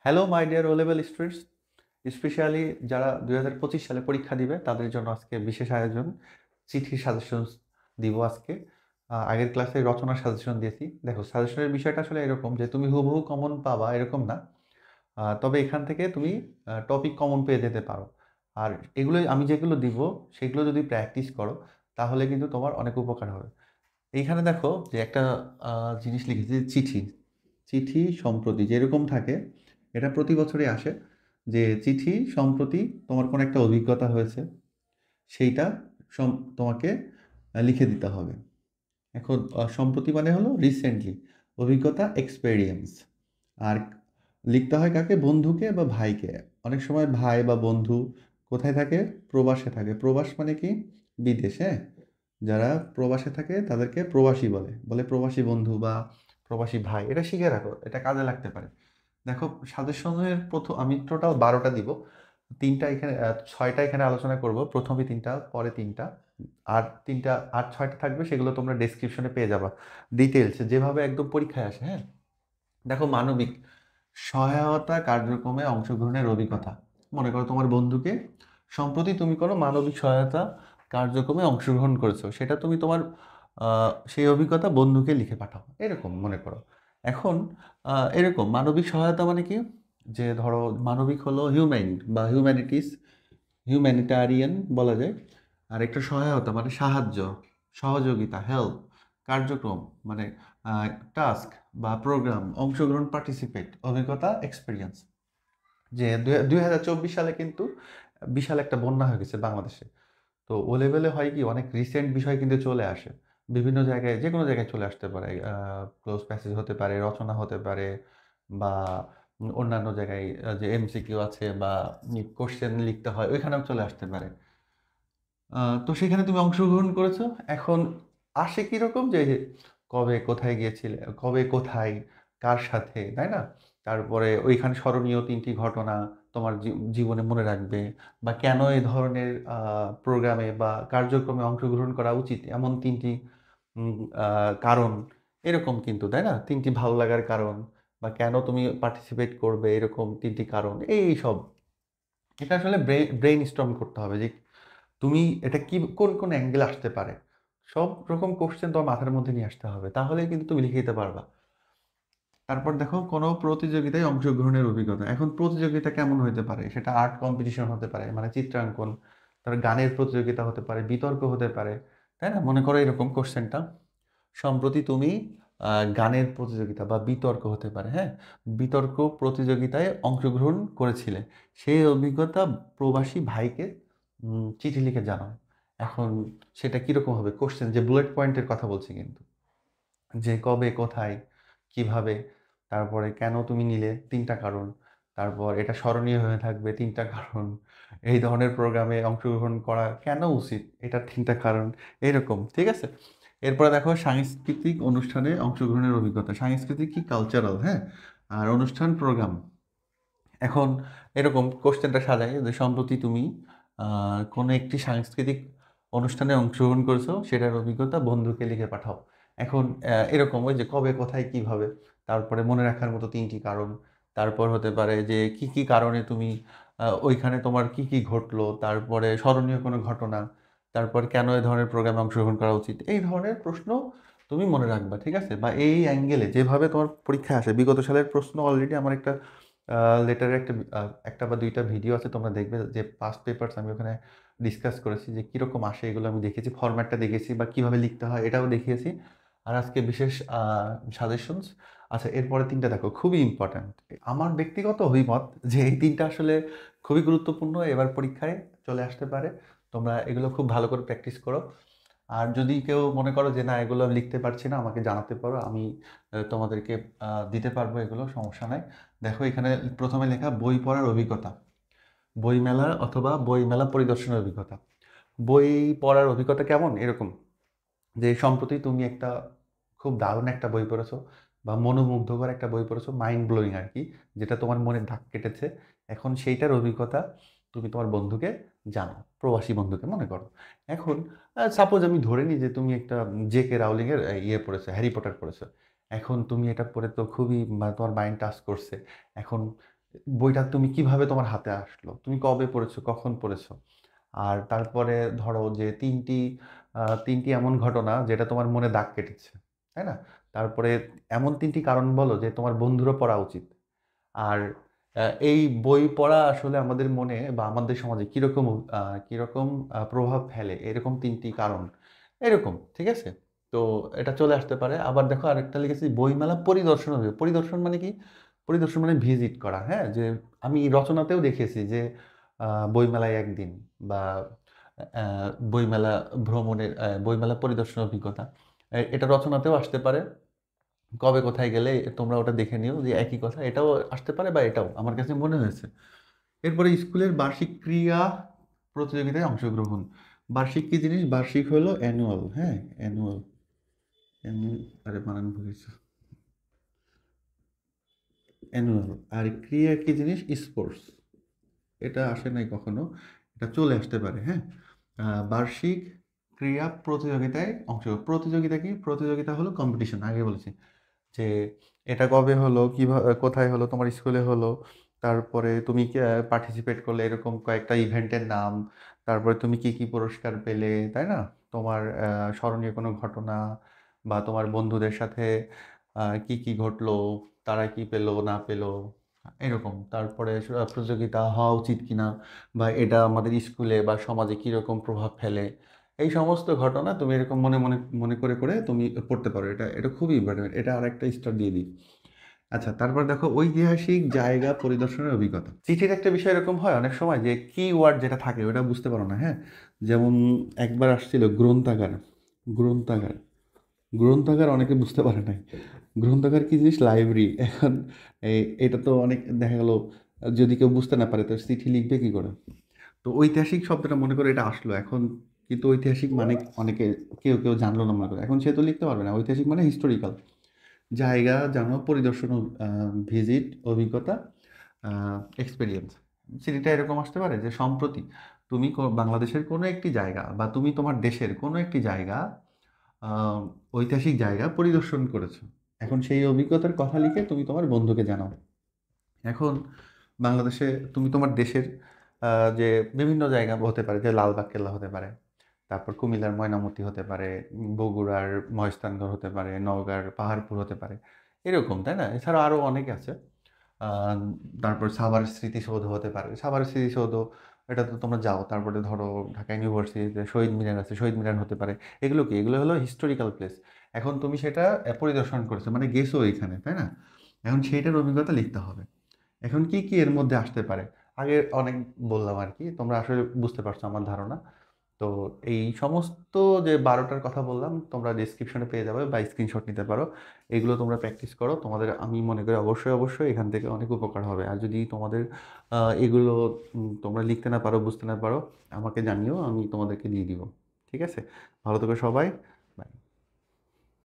Hello my dear O level students, specially যারা 2025 সালে পরীক্ষা দিবে তাদের জন্য আজকে বিশেষ আয়োজন। চিঠির সাজেশনস দিব আজকে। আগের ক্লাসে রচনার সাজেশন দিয়েছি। দেখো, সাজেশনের বিষয়টা আসলে এরকম যে তুমি হুবহু কমন পাবা এরকম না। তবে এখান থেকে তুমি টপিক কমন পেয়ে যেতে পারো। আর এগুলো আমি যেগুলো দিব সেগুলো যদি প্র্যাকটিস করো তাহলে কিন্তু তোমার অনেক উপকার হবে। এইখানে দেখো যে একটা জিনিস লিখেছি, চিঠি। চিঠি সম্প্রতি যেরকম থাকে, এটা প্রতি বছরই আসে যে চিঠি সম্প্রতি তোমার কোনো একটা অভিজ্ঞতা হয়েছে, সেইটা তোমাকে লিখে দিতে হবে। এখন সম্প্রতি মানে হলো রিসেন্টলি, অভিজ্ঞতা এক্সপেরিয়েন্স। আর লিখতে হয় কাকে? বন্ধুকে বা ভাইকে। অনেক সময় ভাই বা বন্ধু কোথায় থাকে? প্রবাসে থাকে। প্রবাস মানে কি? বিদেশে। যারা প্রবাসে থাকে তাদেরকে প্রবাসী বলে, বলে প্রবাসী বন্ধু বা প্রবাসী ভাই। এটা শিখে রাখো, এটা কাজে লাগতে পারে। দেখো, সাজেশনের প্রথম আমি টোটাল 12টা দিব। 3টা এখানে, 6টা এখানে আলোচনা করব। প্রথমে 3টা, পরে 3টা। আর 3টা আর 6টা থাকবে, সেগুলো তোমরা ডেসক্রিপশনে পেয়ে যাবা ডিটেলস, যেভাবে একদম পরীক্ষায় আসে। হ্যাঁ, দেখো, মানবিক সহায়তা কার্যক্রমে অংশগ্রহণের অভিজ্ঞতা। মনে করো তোমার বন্ধুকে সম্প্রতি তুমি কোনো মানবিক সহায়তা কার্যক্রমে অংশগ্রহণ করেছো, সেটা তুমি তোমার সেই অভিজ্ঞতা বন্ধুকে লিখে পাঠাও, এরকম মনে করো। এখন এরকম মানবিক সহায়তা মানে কি? যে ধরো, মানবিক হলো হিউম্যান বা হিউম্যানিটিস, হিউম্যানিটারিয়ান বলা যায়। আর একটা সহায়তা মানে সাহায্য, সহযোগিতা, হেল্প। কার্যক্রম মানে টাস্ক বা প্রোগ্রাম, অংশগ্রহণ, পার্টিসিপেট, অভিজ্ঞতা, এক্সপিরিয়েন্স। যে 2024 সালে কিন্তু বিশাল একটা বন্যা হয়ে গেছে বাংলাদেশে। তো ও লেভেলে হয় কি, অনেক রিসেন্ট বিষয় কিন্তু চলে আসে বিভিন্ন জায়গায়, যে কোনো জায়গায় চলে আসতে পারে। ক্লোজ প্যাসেজ হতে পারে, রচনা হতে পারে, বা অন্যান্য জায়গায় যে এমসিকিউ আছে বা কোশ্চেন লিখতে হয়, ওইখানেও চলে আসতে পারে। তো সেখানে তুমি অংশগ্রহণ করেছো। এখন আসে কিরকম যে কবে কোথায় গিয়েছিলে, কবে কোথায় কার সাথে, তাই না? তারপরে ওইখানে স্মরণীয় 3টি ঘটনা তোমার জীবনে মনে রাখবে, বা কেন এই ধরনের প্রোগ্রামে বা কার্যক্রমে অংশগ্রহণ করা উচিত, এমন 3টি কারণ। এরকম কিন্তু, তাই না? 3টি ভালো লাগার কারণ, বা কেন তুমি পার্টিসিপেট করবে, এরকম 3টি কারণ। এই সব এটা আসলে ব্রেইন স্টর্ম করতে হবে যে তুমি এটা কি, কোন কোন অ্যাঙ্গেল আসতে পারে। সব রকম কোশ্চেন তোমার মাথার মধ্যে নিয়ে আসতে হবে, তাহলে কিন্তু তুমি লিখে দিতে পারবা। তারপর দেখো, কোনো প্রতিযোগিতায় অংশগ্রহণের অভিজ্ঞতা। এখন প্রতিযোগিতা কেমন হতে পারে? সেটা আর্ট কম্পিটিশন হতে পারে, মানে চিত্রাঙ্কন। তারপর গানের প্রতিযোগিতা হতে পারে, বিতর্ক হতে পারে, তাই না? মনে করো এরকম কোশ্চেনটা, সম্প্রতি তুমি গানের প্রতিযোগিতা বা বিতর্ক হতে পারে, হ্যাঁ, বিতর্ক প্রতিযোগিতায় অংশগ্রহণ করেছিলে, সেই অভিজ্ঞতা প্রবাসী ভাইকে চিঠি লিখে জানাও। এখন সেটা কিরকম হবে? কোশ্চেন যে বুলেট পয়েন্টের কথা বলছি কিন্তু, যে কবে, কোথায়, কিভাবে, তারপরে কেন তুমি নিলে 3টা কারণ, তারপর এটা স্মরণীয় হয়ে থাকবে 3টা কারণ, এই ধরনের প্রোগ্রামে অংশগ্রহণ করা কেন উচিত, এটার 3টা কারণ, এরকম, ঠিক আছে? এরপরে দেখো, সাংস্কৃতিক অনুষ্ঠানে অংশগ্রহণের অভিজ্ঞতা। সাংস্কৃতিক কি? কালচারাল, হ্যাঁ। আর অনুষ্ঠান, প্রোগ্রাম। এখন এরকম কোশ্চেনটা সাজাই যে সম্প্রতি তুমি কোনো একটি সাংস্কৃতিক অনুষ্ঠানে অংশগ্রহণ করেছো, সেটার অভিজ্ঞতা বন্ধুকে লিখে পাঠাও। এখন এরকম ওই যে কবে, কোথায়, কিভাবে, তারপরে মনে রাখার মতো 3টি কারণ, তারপর হতে পারে যে কি কি কারণে তুমি ওইখানে তোমার কি কি ঘটলো, তারপরে স্মরণীয় কোনো ঘটনা, তারপর কেন এই ধরনের প্রোগ্রামে অংশগ্রহণ করা উচিত, এই ধরনের প্রশ্ন তুমি মনে রাখবা, ঠিক আছে? বা এই অ্যাঙ্গেলে যেভাবে তোমার পরীক্ষায় আসে, বিগত সালের প্রশ্ন অলরেডি আমার একটা লেটারের একটা বা 2টা ভিডিও আছে, তোমরা দেখবে যে পাস্ট পেপারস আমি ওখানে ডিসকাস করেছি যে কীরকম আসে, এগুলো আমি দেখেছি, ফরম্যাটটা দেখেছি, বা কীভাবে লিখতে হয় এটাও দেখিয়েছি। আর আজকে বিশেষ সাজেশনস। আচ্ছা, এরপরে 3টা দেখো, খুবই ইম্পর্ট্যান্ট। আমার ব্যক্তিগত অভিমত যে এই 3টা আসলে খুবই গুরুত্বপূর্ণ, এবার পরীক্ষায় চলে আসতে পারে। তোমরা এগুলো খুব ভালো করে প্র্যাকটিস করো। আর যদি কেউ মনে করো যে না, এগুলো আমি লিখতে পারছি না, আমাকে জানাতে পারো, আমি তোমাদেরকে দিতে পারবো, এগুলো সমস্যা নাই। দেখো, এখানে প্রথমে লেখা বই পড়ার অভিজ্ঞতা, বইমেলা অথবা বইমেলা পরিদর্শনের অভিজ্ঞতা। বই পড়ার অভিজ্ঞতা কেমন? এরকম যে সম্প্রতি তুমি একটা খুব দারুণ একটা বই পড়েছো, বা মনোমুগ্ধকর একটা বই পড়েছো, মাইন্ড ব্লোয়িং আর কি, যেটা তোমার মনে দাগ কেটেছে। এখন সেইটার অভিজ্ঞতা তুমি তোমার বন্ধুকে জানো, প্রবাসী বন্ধুকে মনে করো। এখন সাপোজ আমি ধরে নিই যে তুমি একটা জে.কে রাউলিং এর ইয়ে পড়েছো, হ্যারি পটার পড়েছো। এখন তুমি এটা পড়ে তো খুবই তোমার মাইন্ড টাচ করছে। এখন বইটা তুমি কিভাবে তোমার হাতে আসলো, তুমি কবে পড়েছো, কখন পড়েছো। আর তারপরে ধরো যে তিনটি এমন ঘটনা যেটা তোমার মনে দাগ কেটেছে, তাই না? তারপরে এমন তিনটি কারণ বলো যে তোমার বন্ধুরও পড়া উচিত। আর এই বই পড়া আসলে আমাদের মনে বা আমাদের সমাজে কিরকম প্রভাব ফেলে, এরকম তিনটি কারণ, এরকম, ঠিক আছে? তো এটা চলে আসতে পারে। আবার দেখো আরেকটা লিখেছি, বইমেলা পরিদর্শন হবে। পরিদর্শন মানে কি? পরিদর্শন মানে ভিজিট করা, হ্যাঁ। যে আমি রচনাতেও দেখেছি যে বইমেলায় একদিন, বা বইমেলা বইমেলা পরিদর্শন অভিজ্ঞতা, এটা রচনাতেও আসতে পারে। কবে কোথায় গেলে তোমরা ওটা দেখে নিও যে একই কথা, এটাও আসতে পারে বা এটাও আমার কাছে মনে হয়েছে। এরপরে স্কুলের বার্ষিক ক্রীড়া প্রতিযোগিতায় অংশগ্রহণ। বার্ষিক কি জিনিস? বার্ষিক হলো অ্যানুয়াল, হ্যাঁ, অ্যানুয়াল। আরে বানান ভুলেছি। অ্যানুয়াল। আর ক্রীড়া কি জিনিস? স্পোর্টস। এটা আসে নাই কখনো, এটা চলে আসতে পারে, হ্যাঁ। বার্ষিক ক্রীড়া প্রতিযোগিতায় প্রতিযোগিতা কি? প্রতিযোগিতা হলো কম্পিটিশন, আগে বলেছি যে এটা কবে হলো, কিভাবে, কোথায় হলো, তোমার স্কুলে হলো, তারপরে তুমি পার্টিসিপেট করলে এরকম কয়েকটা ইভেন্টের নাম, তারপরে তুমি কি কি পুরস্কার পেলে, তাই না? তোমার স্মরণীয় কোনো ঘটনা, বা তোমার বন্ধুদের সাথে কি কি ঘটলো, তারা কি পেলো না পেলো, এরকম। তারপরে প্রতিযোগিতা হওয়া উচিত কিনা, বা এটা আমাদের স্কুলে বা সমাজে কীরকম প্রভাব ফেলে, এই সমস্ত ঘটনা তুমি এরকম মনে মনে মনে করে করে তুমি পড়তে পারো। এটা এটা খুবই ইম্পর্টেন্ট, এটা আর একটা স্টার দিয়ে দিই। আচ্ছা, তারপর দেখো ঐতিহাসিক জায়গা পরিদর্শনের অভিজ্ঞতা। চিঠির একটা বিষয় এরকম হয় অনেক সময় যে কি ওয়ার্ড যেটা থাকে ওটা বুঝতে পারো না, হ্যাঁ। যেমন একবার আসছিল গ্রন্থাগার। গ্রন্থাগার, গ্রন্থাগার অনেকে বুঝতে পারে নাই। গ্রন্থাগার কি জিনিস? লাইব্রেরি। এখন এটা তো অনেক দেখা গেল, যদি কেউ বুঝতে না পারে তো চিঠি লিখবে কি করে? তো ঐতিহাসিক শব্দটা মনে করে এটা আসলো এখন, কিন্তু ঐতিহাসিক মানে অনেকে, কেউ কেউ জানলো না মনে করে, এখন সে তো লিখতে পারবে না। ঐতিহাসিক মানে হিস্টোরিক্যাল জায়গা জানো, পরিদর্শন, ভিজিট, অভিজ্ঞতা, এক্সপেরিয়েন্স। সিটিটা এরকম আসতে পারে যে সম্প্রতি তুমি বাংলাদেশের কোনো একটি জায়গা, বা তুমি তোমার দেশের কোনো একটি জায়গা, আহ, ঐতিহাসিক জায়গা পরিদর্শন করেছো। এখন সেই অভিজ্ঞতার কথা লিখে তুমি তোমার বন্ধুকে জানাও। এখন বাংলাদেশে তুমি তোমার দেশের যে বিভিন্ন জায়গা হতে পারে, যে লালবাগ কেল্লা হতে পারে, তারপর কুমিল্লার ময়নামতি হতে পারে, বগুড়ার মহেস্থানগড় হতে পারে, নওগাঁর পাহাড়পুর হতে পারে, এরকম, তাই না? এছাড়া আরও অনেক আছে। আহ, তারপর সাভার স্মৃতিসৌধ হতে পারে। সাভার স্মৃতিসৌধ, এটা তো তোমরা যাও। তারপরে ধরো ঢাকা ইউনিভার্সিটিতে শহীদ মিনার আছে, শহীদ মিনার হতে পারে। এগুলো কি? এগুলো হলো হিস্টোরিক্যাল প্লেস। এখন তুমি সেটা পরিদর্শন করছো মানে গেছো এখানে, তাই না? এখন সেইটার অভিজ্ঞতা লিখতে হবে। এখন কি কি এর মধ্যে আসতে পারে? আগে অনেক বললাম আর কি, তোমরা আসলে বুঝতে পারছো আমার ধারণা। তো এই সমস্ত যে 12টার কথা বললাম তোমরা ডিসক্রিপশনে পেয়ে যাবে বা স্ক্রিনশট নিতে পারো। এগুলো তোমরা প্র্যাকটিস করো, তোমাদের আমি মনে করি অবশ্যই অবশ্যই এখান থেকে অনেক উপকার হবে। আর যদি তোমাদের এগুলো তোমরা লিখতে না পারো, বুঝতে না পারো, আমাকে জানিও, আমি তোমাদেরকে দিয়ে দিব। ঠিক আছে? ভালো থেকো সবাই।